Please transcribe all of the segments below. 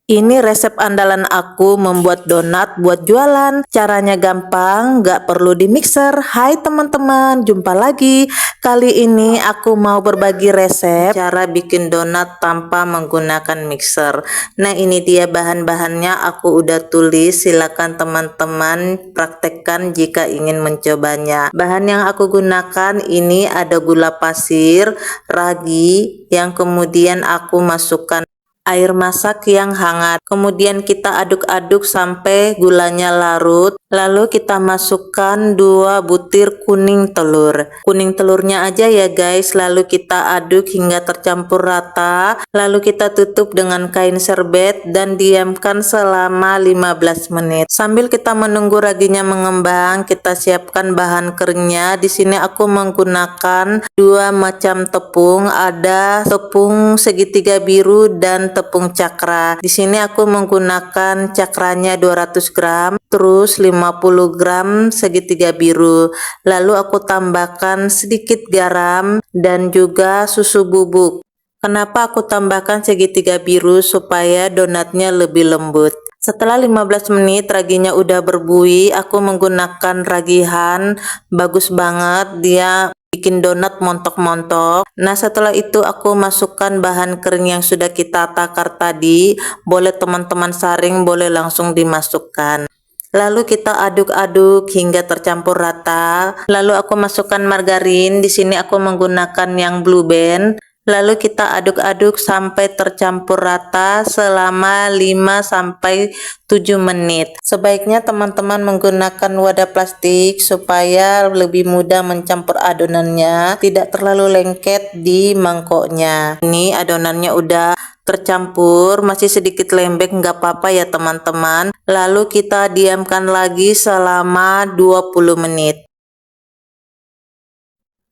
Ini resep andalan aku membuat donat buat jualan. Caranya gampang, gak perlu di mixer. Hai teman-teman, jumpa lagi. Kali ini aku mau berbagi resep cara bikin donat tanpa menggunakan mixer. Nah ini dia bahan-bahannya aku udah tulis. Silakan teman-teman praktekkan jika ingin mencobanya. Bahan yang aku gunakan ini ada gula pasir, ragi, yang kemudian aku masukkan air masak yang hangat. Kemudian kita aduk-aduk sampai gulanya larut. Lalu kita masukkan 2 butir kuning telur. Kuning telurnya aja ya guys. Lalu kita aduk hingga tercampur rata. Lalu kita tutup dengan kain serbet dan diamkan selama 15 menit. Sambil kita menunggu raginya mengembang, kita siapkan bahan keringnya. Di sini aku menggunakan 2 macam tepung. Ada tepung segitiga biru dan tepung cakra. Di sini aku menggunakan cakranya 200 gram, terus 50 gram segitiga biru. Lalu aku tambahkan sedikit garam dan juga susu bubuk. Kenapa aku tambahkan segitiga biru? Supaya donatnya lebih lembut. Setelah 15 menit raginya udah berbuih, aku menggunakan ragihan, bagus banget dia bikin donat montok-montok. Nah setelah itu aku masukkan bahan kering yang sudah kita takar tadi. Boleh teman-teman saring, boleh langsung dimasukkan. Lalu kita aduk-aduk hingga tercampur rata. Lalu aku masukkan margarin. Di sini aku menggunakan yang Blue Band. Lalu kita aduk-aduk sampai tercampur rata selama 5-7 menit. Sebaiknya teman-teman menggunakan wadah plastik supaya lebih mudah mencampur adonannya, tidak terlalu lengket di mangkoknya. Ini adonannya udah tercampur, masih sedikit lembek, nggak apa-apa ya teman-teman. Lalu kita diamkan lagi selama 20 menit.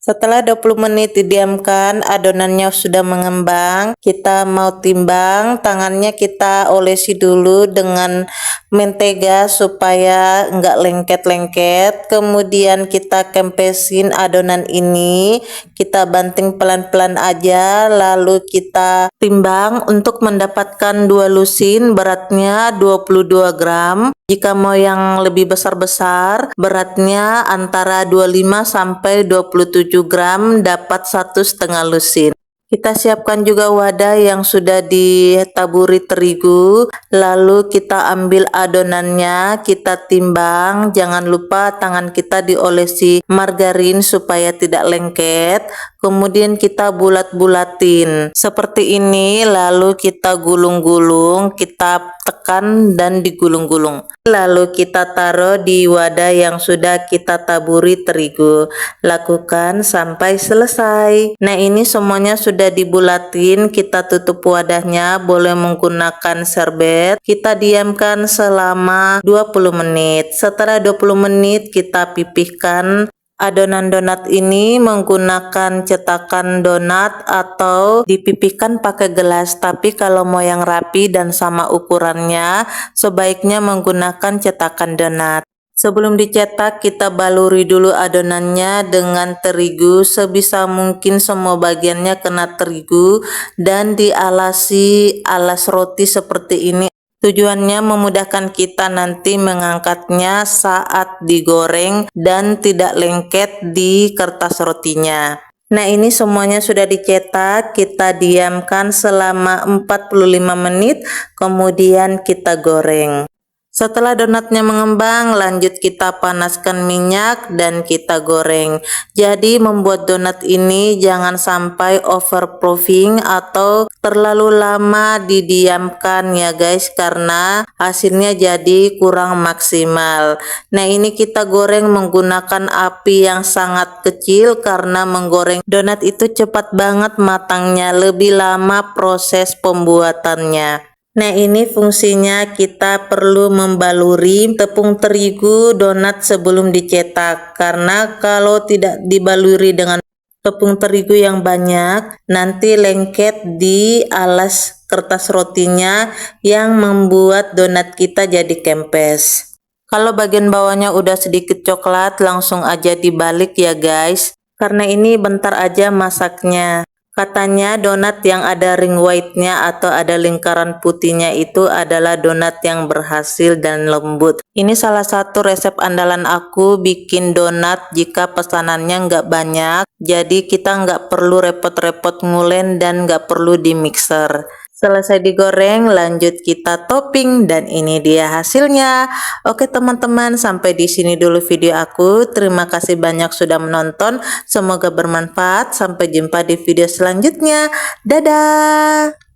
Setelah 20 menit didiamkan, adonannya sudah mengembang. Kita mau timbang, tangannya kita olesi dulu dengan mentega supaya enggak lengket-lengket. Kemudian kita kempesin adonan ini, kita banting pelan-pelan aja, lalu kita timbang untuk mendapatkan 2 lusin, beratnya 22 gram. Jika mau yang lebih besar-besar, beratnya antara 25 sampai 27 gram, dapat 1,5 lusin. Kita siapkan juga wadah yang sudah ditaburi terigu, lalu kita ambil adonannya, kita timbang. Jangan lupa tangan kita diolesi margarin supaya tidak lengket. Kemudian kita bulat-bulatin seperti ini, lalu kita gulung-gulung, kita tekan dan digulung-gulung. Lalu kita taruh di wadah yang sudah kita taburi terigu. Lakukan sampai selesai. Nah ini semuanya sudah dibulatin, kita tutup wadahnya, boleh menggunakan serbet. Kita diamkan selama 20 menit. Setelah 20 menit kita pipihkan adonan donat ini menggunakan cetakan donat atau dipipihkan pakai gelas. Tapi kalau mau yang rapi dan sama ukurannya, sebaiknya menggunakan cetakan donat. Sebelum dicetak, kita baluri dulu adonannya dengan terigu. Sebisa mungkin semua bagiannya kena terigu dan dialasi alas roti seperti ini. Tujuannya memudahkan kita nanti mengangkatnya saat digoreng dan tidak lengket di kertas rotinya. Nah ini semuanya sudah dicetak, kita diamkan selama 45 menit, kemudian kita goreng. Setelah donatnya mengembang, lanjut kita panaskan minyak dan kita goreng. Jadi membuat donat ini jangan sampai overproofing atau terlalu lama didiamkan ya guys, karena hasilnya jadi kurang maksimal. Nah ini kita goreng menggunakan api yang sangat kecil karena menggoreng donat itu cepat banget matangnya, lebih lama proses pembuatannya. Nah ini fungsinya, kita perlu membaluri tepung terigu donat sebelum dicetak, karena kalau tidak dibaluri dengan tepung terigu yang banyak nanti lengket di alas kertas rotinya yang membuat donat kita jadi kempes. Kalau bagian bawahnya udah sedikit coklat, langsung aja dibalik ya guys, karena ini bentar aja masaknya. Katanya donat yang ada ring white-nya atau ada lingkaran putihnya itu adalah donat yang berhasil dan lembut. Ini salah satu resep andalan aku bikin donat jika pesanannya nggak banyak. Jadi kita nggak perlu repot-repot ngulen dan nggak perlu di mixer. Selesai digoreng, lanjut kita topping dan ini dia hasilnya. Oke teman-teman, sampai di sini dulu video aku. Terima kasih banyak sudah menonton. Semoga bermanfaat. Sampai jumpa di video selanjutnya. Dadah.